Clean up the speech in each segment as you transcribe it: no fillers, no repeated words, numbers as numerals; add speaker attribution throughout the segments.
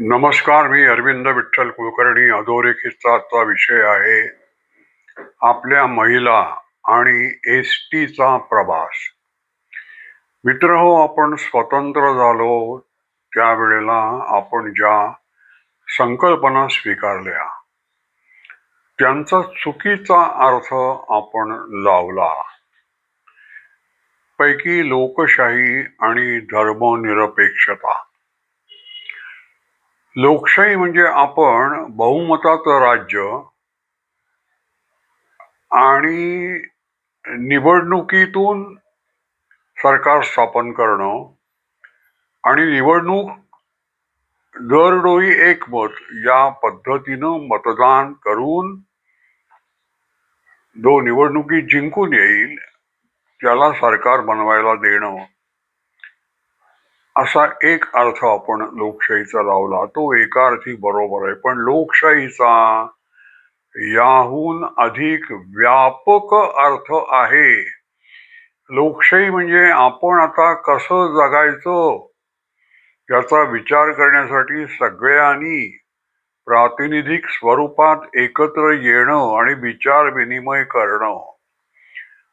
Speaker 1: नमस्कार. मी अरविंद विठ्ठल कुलकर्णी. अधोरेखितचा आजचा विषय आहे आपल्या महिला आणि एसटीचा प्रवास. मित्रहो, आपण स्वतंत्र झालो त्यावेळेला आपण ज्या संकल्पना स्वीकारल्या त्यांचा चुकीचा अर्थ आपण लावला. पैकी लोकशाही आणि धर्मनिरपेक्षता. लोकशाही म्हणजे आपण बहुमताचं राज्य आणि निवडणुकीतून सरकार स्थापन करणं आणि निवडणूक दरडोई एकमत या पद्धतीनं मतदान करून जो निवडणुकीत जिंकून येईल त्याला सरकार बनवायला देणं, असा एक अर्थ आपण लोकशाहीचा लावला. तो एका अर्थी बरोबर आहे, पण लोकशाहीचा याहून अधिक व्यापक अर्थ आहे. लोकशाही म्हणजे आपण आता कसं जगायचं याचा विचार करण्यासाठी सगळ्यांनी प्रातिनिधिक स्वरूपात एकत्र येणं आणि विचार विनिमय करणं.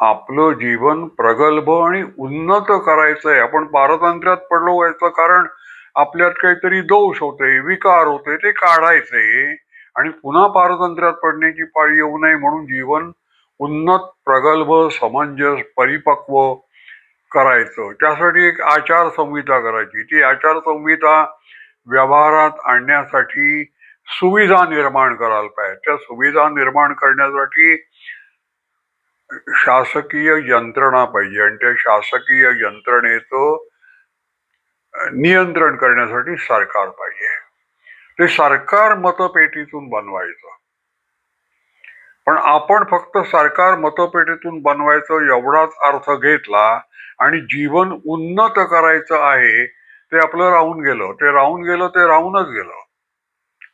Speaker 1: आपलं जीवन प्रगल्भ आणि उन्नत करायचंय. आपण पारतंत्र्यात पडलो याचं कारण आपल्यात काहीतरी दोष होते, विकार होते, ते काढायचे आणि पुन्हा पारतंत्र्यात पडण्याची पाळी येऊ नये म्हणून जीवन उन्नत, प्रगल्भ, समंजस, परिपक्व करायचं. त्यासाठी एक आचारसंहिता करायची. ती आचारसंहिता व्यवहारात आणण्यासाठी सुविधा निर्माण करायला पाहिजे. त्या सुविधा निर्माण करण्यासाठी शासकीय यंत्रणा पाहिजे आणि त्या शासकीय यंत्रणेचं नियंत्रण करण्यासाठी सरकार पाहिजे. ते सरकार मतपेटीतून बनवायचं. पण आपण फक्त सरकार मतपेटीतून बनवायचं एवढाच अर्थ घेतला आणि जीवन उन्नत करायचं आहे ते आपलं राहून गेलं. ते राहूनच गेलं.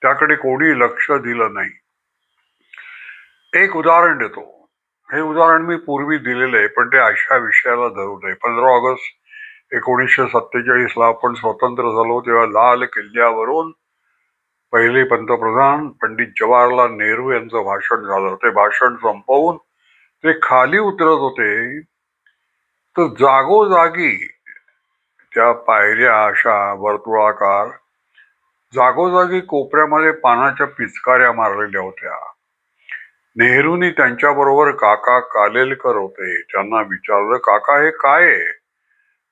Speaker 1: त्याकडे कोणी लक्ष दिलं नाही. एक उदाहरण देतो. हे उदाहरण मी पूर्वी दिलेलं आहे, पण ते अशा विषयाला धरू नये. 15 ऑगस्ट 1947 आपण स्वतंत्र झालो तेव्हा लाल किल्ल्यावरून पहिले पंतप्रधान पंडित जवाहरलाल नेहरू यांचं भाषण झालं. ते भाषण संपवून ते खाली उतरत होते तर जागोजागी त्या पायऱ्या अशा वर्तुळाकार, जागोजागी कोपऱ्यामध्ये पानाच्या पिचकाऱ्या मारलेल्या होत्या. नेहरूंनी त्यांच्याबरोबर काका कालेलकर होते. त्यांना विचारलं, काका हे काय आहे?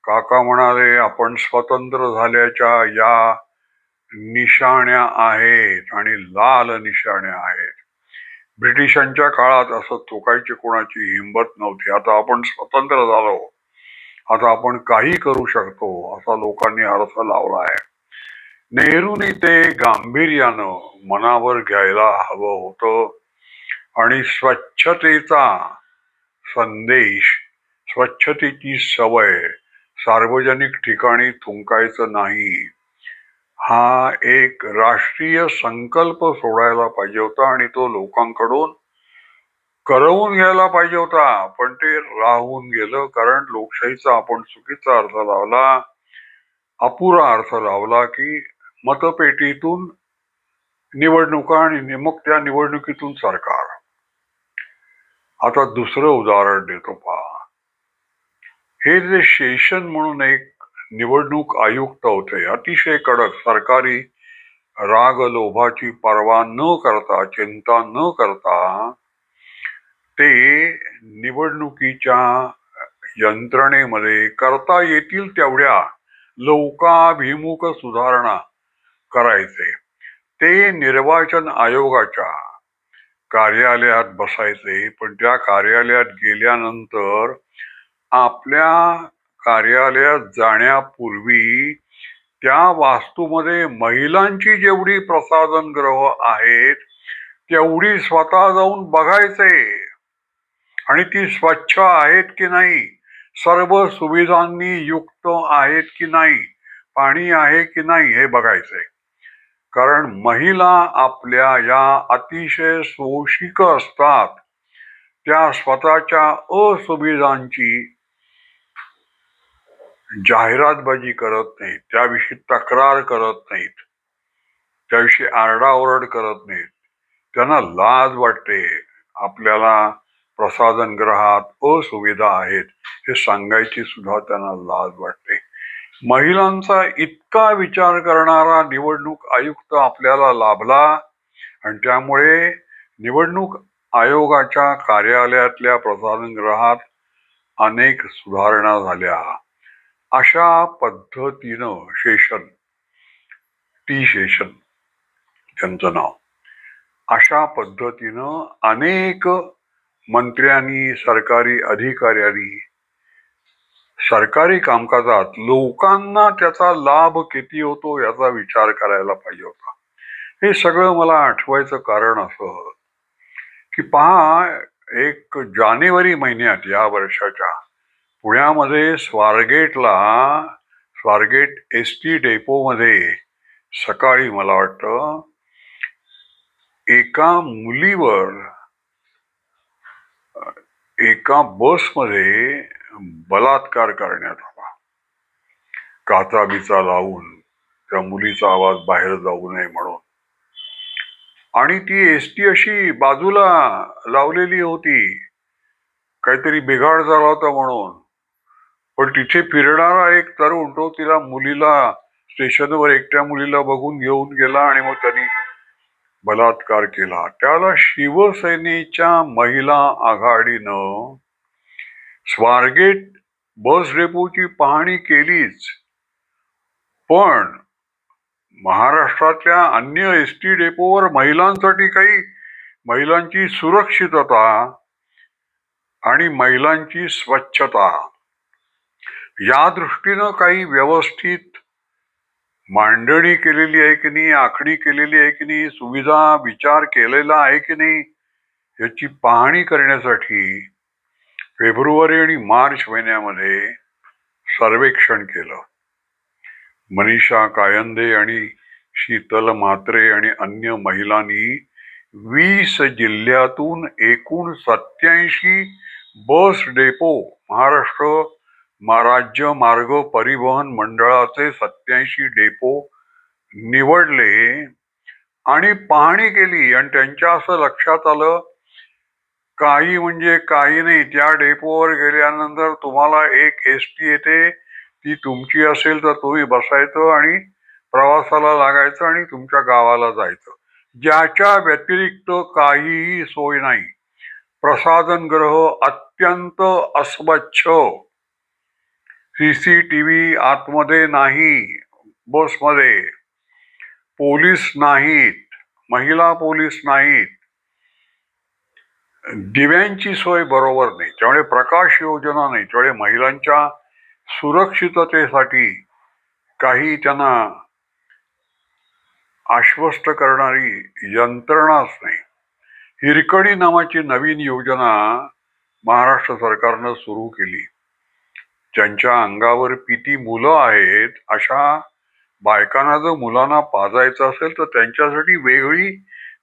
Speaker 1: काका म्हणाले, आपण स्वतंत्र झाल्याच्या या निशाण्या आहेत आणि लाल निशाण्या आहेत. ब्रिटिशांच्या काळात असं चुकायची कोणाची हिंमत नव्हती. आता आपण स्वतंत्र झालो, आता आपण काही करू शकतो असा लोकांनी अर्थ लावला आहे. नेहरूंनी ते गांभीर्यानं मनावर घ्यायला हवं होतं आणि स्वच्छतेचा संदेश, स्वच्छतेची सवय सार्वजनिक ठिकाणी थुंकायचं नाही, हा एक राष्ट्रीय संकल्प सोडायला पाहिजे होता आणि तो लोकांकडून करवून घ्यायला पाहिजे होता. पण ते राहून गेलं, कारण लोकशाहीचा आपण चुकीचा अर्थ लावला, अपुरा अर्थ लावला की मतपेटीतून निवडणुका आणि मग त्या निवडणुकीतून सरकार. आता दुसरं उदाहरण देतो पहा. हे जे शेषन म्हणून एक निवडणूक आयुक्त होते, अतिशय कडक, सरकारी राग लोभाची पर्वा न करता, चिंता न करता ते निवडणुकीच्या यंत्रणेमध्ये करता येतील तेवढ्या लोकाभिमुख सुधारणा करायचे. ते निर्वाचन आयोगाच्या कार्यालयात बसायचे, पण त्या कार्यालयात गेल्यानंतर आपल्या कार्यालयात जाण्यापूर्वी त्या वास्तूमध्ये महिलांची जेवढी प्रसाधनगृह आहेत तेवढी स्वतः जाऊन बघायचे आणि ती स्वच्छ आहेत की नाही, सर्व सुविधांनी युक्त आहेत की नाही, पाणी आहे की नाही हे बघायचे. कारण महिला आपल्या या अतिशय शोषिक असतात. त्या स्वतःच्या असुविधांची जाहिरातबाजी करत नाहीत, त्याविषयी तक्रार करत नाहीत. त्याविषयी आरडाओरड करत नाहीत. त्यांना लाज वाटते. आपल्याला प्रसाधनगृहात असुविधा आहेत हे सांगायची सुद्धा त्यांना लाज वाटते. महिलांचा इतका विचार करणारा निवडणूक आयुक्त आपल्याला लाभला आणि त्यामुळे निवडणूक आयोगाच्या कार्यालयातल्या प्रसाधनगृहात अनेक सुधारणा झाल्या. अशा पद्धतीनं शेषन त्यांचं नाव, अशा पद्धतीनं अनेक मंत्र्यांनी, सरकारी अधिकाऱ्यांनी सरकारी कामकाजात लोकांना त्याचा लाभ किती होतो याचा विचार करायला पाहिजे होता. हे सगळं मला आठवायचं कारण असं की पहा, एक जानेवारी महिन्यात या वर्षाच्या पुण्यामध्ये स्वारगेट एसटी डेपो मध्ये सकाळी मला वाटतं एका मुलीवर एका बसमध्ये बलात्कार करण्यात आला. काचा बिचा लावून त्या मुलीचा आवाज बाहेर जाऊ नये म्हणून. आणि ती एसटी अशी बाजूला लावलेली होती, काहीतरी बिघाड झाला होता म्हणून. पण तिथे फिरणारा एक तरुण तो तिला मुलीला स्टेशनवर एकट्या मुलीला बघून घेऊन गेला आणि मग त्यांनी बलात्कार केला. त्याला शिवसेनेच्या महिला आघाडीनं स्वारगेट बस डेपोची पाहणी केलीच, पण महाराष्ट्रातल्या अन्य एसटी डेपोवर महिलांसाठी काही महिलांची सुरक्षितता आणि महिलांची स्वच्छता या दृष्टीनं काही व्यवस्थित मांडणी केलेली आहे की नाही, आखणी केलेली आहे की नाही, सुविधा विचार केलेला आहे की नाही याची पाहणी करण्यासाठी फेब्रुवारी आणि मार्च महिन्यामध्ये सर्वेक्षण केलं. मनीषा कायंदे आणि शीतल म्हात्रे आणि अन्य महिलांनी 20 जिल्ह्यातून एकूण 87 बस डेपो महाराष्ट्र राज्य मार्ग परिवहन मंडळाचे 87 डेपो निवडले आणि पाहणी केली. आणि त्यांच्या असं लक्षात आलं, काही म्हणजे काही नाही, त्या डेपोवर गेल्यानंतर तुम्हाला एक एसटी येते, ती तुमची असेल तर तुम्ही बसायचं आणि प्रवासाला लागायचं आणि तुमच्या गावाला जायचं. ज्याच्या व्यतिरिक्त काहीही सोय नाही. प्रसाधनगृह अत्यंत अस्वच्छ, CCTV आतमध्ये नाही, बसमध्ये पोलीस नाहीत, महिला पोलीस नाहीत, दिव्यांची सोय बरोबर नाही, त्यामुळे प्रकाश योजना नाही, त्यामुळे महिलांच्या सुरक्षिततेसाठी काही त्यांना आश्वस्त करणारी यंत्रणाच नाही. हिरकणी नावाची नवीन योजना महाराष्ट्र सरकारनं सुरू केली. ज्यांच्या अंगावर पिती मुलं आहेत अशा बायकांना जर मुलांना पाजायचं असेल तर त्यांच्यासाठी वेगळी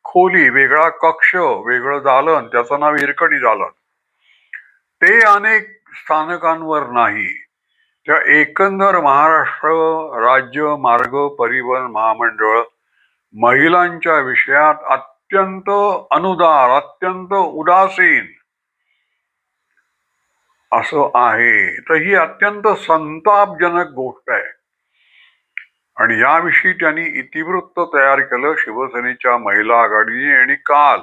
Speaker 1: खोली, वेगळा कक्ष, वेगळं दालन, त्याचं नाव हिरकणी दालन. ते अनेक स्थानकांवर नाही. त्या एकंदर महाराष्ट्र राज्य मार्ग परिवहन महामंडळ महिलांच्या विषयात अत्यंत अनुदार, अत्यंत उदासीन असं आहे. तर ही अत्यंत संतापजनक गोष्ट आहे. आणि याविषयी त्यांनी इतिवृत्त तयार केलं शिवसेनेच्या महिला आघाडीने. आणि काल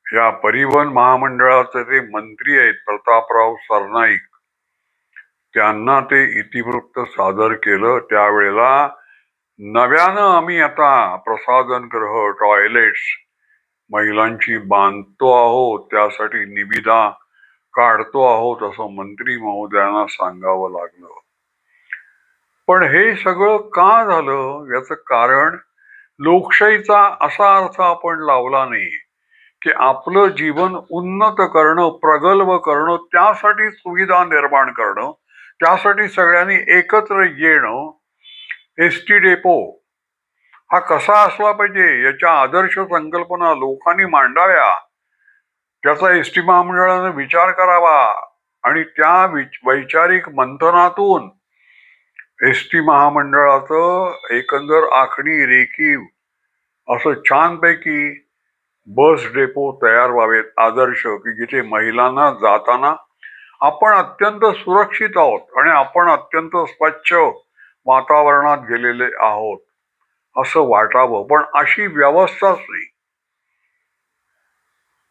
Speaker 1: या परिवहन महामंडळाचे ते मंत्री आहेत प्रतापराव सरनाईक, त्यांना ते इतिवृत्त सादर केलं. त्यावेळेला नव्यानं आम्ही आता प्रसाधनगृह, टॉयलेट्स महिलांची बांधतो आहोत, त्यासाठी निविदा काढतो आहोत असं मंत्री महोदयांना सांगावं लागलं. पण हे सगळं का झालं याचं कारण लोकशाहीचा असा अर्थ आपण लावला नाही की आपलं जीवन उन्नत करणं, प्रगल्भ करणं, त्यासाठी सुविधा निर्माण करणं, त्यासाठी सगळ्यांनी एकत्र येणं. एसटी डेपो हा कसा असला पाहिजे याच्या आदर्श संकल्पना लोकांनी मांडाव्या, त्याचा एसटी महामंडळाने विचार करावा आणि त्या वैचारिक मंथनातून एसटी महामंडळाचं एकंदर आखणी रेखीव असं छानपैकी बस डेपो तयार व्हावेत आदर्श, की जिथे महिलांना जाताना आपण अत्यंत सुरक्षित आहोत आणि आपण अत्यंत स्वच्छ वातावरणात गेलेले आहोत असं वाटावं, पण अशी व्यवस्थाच नाही.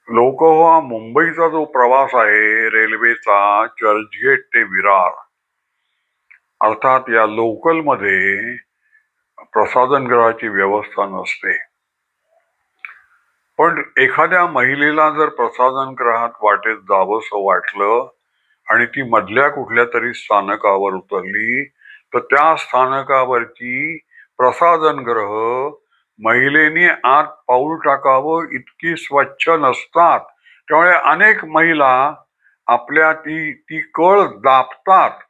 Speaker 1: लोक हा मुंबईचा जो प्रवास आहे रेल्वेचा, चर्चगेट ते विरार, अर्थात या लोकल मध्ये प्रसाधनगृहाची व्यवस्था नसते. पण एखाद्या महिलेला जर प्रसाधनगृहात वाटेत जावंसं वाटलं आणि ती मधल्या कुठल्या तरी स्थानकावर उतरली, तर त्या स्थानकावरची प्रसाधनगृह महिलेने आत पाऊल टाकावं इतकी स्वच्छ नसतात. त्यामुळे अनेक महिला आपल्या ती कळ दाबतात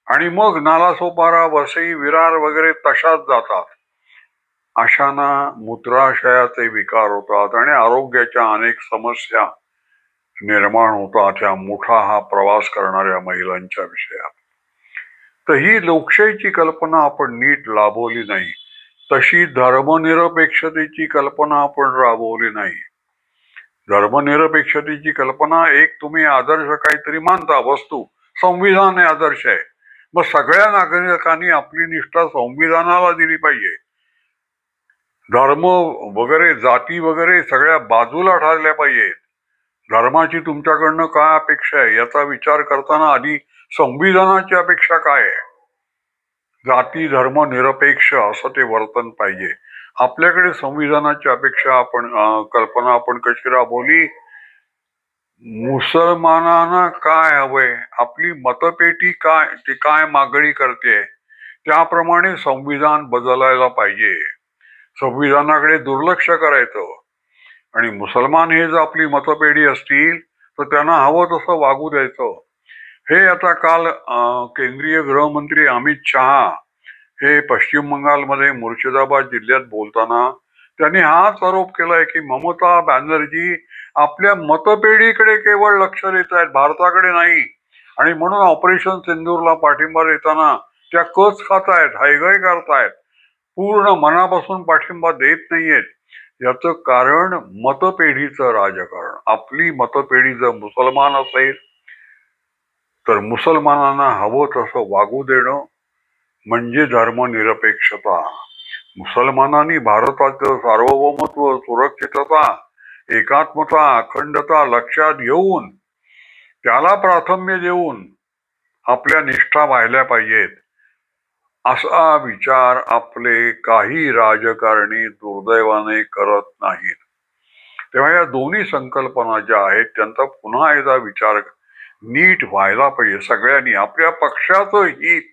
Speaker 1: आणि मग नालासोपारा, वसई, विरार वगैरे तशाच जातात. अशांना मूत्राशयाचे विकार होतात आणि आरोग्याच्या अनेक समस्या निर्माण होतात ह्या मोठा हा प्रवास करणाऱ्या महिलांच्या विषयात. तर ही लोकशाहीची कल्पना आपण नीट राबवली नाही. तशी धर्मनिरपेक्षतेची कल्पना आपण राबवली नाही. धर्मनिरपेक्षतेची कल्पना एक तुम्ही आदर्श काहीतरी मानता, वस्तू, संविधान हे आदर्श आहे. मग सगळ्या नागरिकांनी आपली निष्ठा संविधानाला दिली पाहिजे. धर्म वगैरे जाती वगैरे सगळ्या बाजूला ठरल्या पाहिजेत. धर्माची तुमच्याकडनं काय अपेक्षा आहे याचा विचार करताना आधी संविधानाची अपेक्षा काय आहे. जाती धर्म निरपेक्ष असं ते वर्तन पाहिजे. आपल्याकडे संविधानाची अपेक्षा कल्पना आपण कशी राबवली. मुसलमानांना काय हवंय, आपली मतपेटी काय, ती काय मागणी करते त्याप्रमाणे संविधान बदलायला पाहिजे. संविधानाकडे दुर्लक्ष करायचं आणि मुसलमान हे जर आपली मतपेढी असतील तर त्यांना हवं तसं वागू द्यायचं. हे आता काल केंद्रीय गृहमंत्री अमित शहा हे पश्चिम बंगालमध्ये मुर्शिदाबाद जिल्ह्यात बोलताना त्यांनी हाच आरोप केलाय की ममता बॅनर्जी आपल्या मतपेढीकडे केवळ लक्ष देत आहेत, भारताकडे नाही. आणि म्हणून ऑपरेशन सिंदूरला पाठिंबा देताना त्या कच खातायत, हायगाय करतायत, पूर्ण मनापासून पाठिंबा देत नाहीयेत. याचं कारण मतपेढीचं राजकारण. आपली मतपेढी जर मुसलमान असेल तर मुसलमानांना हवं तसं वागू देणं म्हणजे धर्मनिरपेक्षता. मुसलमानांनी भारताचं सार्वभौमत्व, सुरक्षितता, एकात्मता, अखंडता लक्षात घेऊन त्याला प्राधान्य देऊन आपल्या निष्ठा व्हायला पाहिजेत. असा विचार आपले काही राजकारणी दुर्दैवाने करत नाहीत. तेव्हा या दोन्ही संकल्पना ज्या आहेत त्यांचा पुन्हा एकदा विचार नीट व्हायला पाहिजे. सगळ्यांनी आपल्या पक्षाचं हित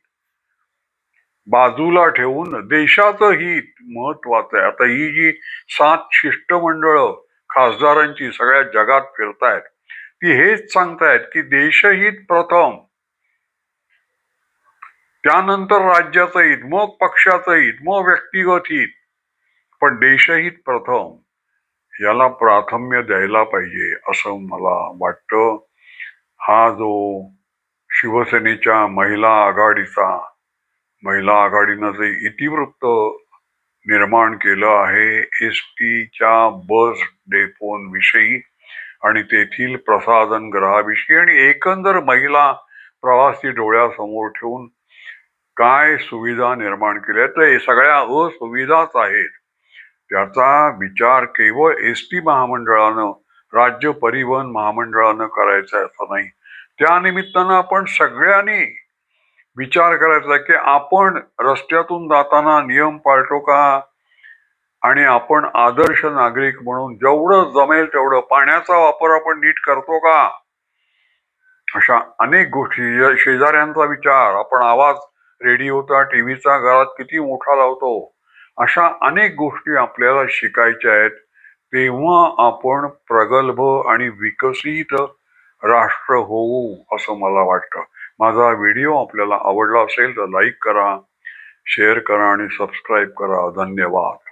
Speaker 1: बाजूला ठेवून देशाचं हित महत्वाचं आहे. आता ही जी 7 शिष्टमंडळ खासदारांची सगळ्या जगात फिरतायत ती हेच सांगतायत की देशहित प्रथम, त्यानंतर राज्याचं हित, मग पक्षाचं हित, मग व्यक्तिगत हित, पण देशहित प्रथम याला प्राधान्य द्यायला पाहिजे असं मला वाटतं. हा जो शिवसेनेच्या महिला आघाडीनं जे इतिवृत्त निर्माण केलं आहे एसटीच्या बस डेपोंविषयी आणि तेथील प्रसाधनगृहाविषयी आणि एकंदर महिला प्रवासी डोळ्यासमोर ठेवून काय सुविधा निर्माण केल्या, तर हे सगळ्या असुविधाच आहेत. त्याचा विचार केवळ एसटी महामंडळानं, राज्य परिवहन महामंडळानं करायचा असं नाही. त्या निमित्तानं आपण सगळ्यांनी विचार करायचा की आपण रस्त्यातून जाताना नियम पाळतो का आणि आपण आदर्श नागरिक म्हणून जेवढं जमेल तेवढं पाण्याचा वापर आपण नीट करतो का. अशा अनेक गोष्टी, शेजाऱ्यांचा विचार, आपण आवाज रेडिओचा टीव्हीचा घरात किती मोठा लावतो, अशा अनेक गोष्टी आपल्याला शिकायच्या आहेत. तेव्हा आपण प्रगल्भ आणि विकसित राष्ट्र होऊ असं मला वाटतं. माझा व्हिडिओ आपल्याला आवडला असेल तर लाईक करा, शेअर करा आणि सबस्क्राईब करा. धन्यवाद.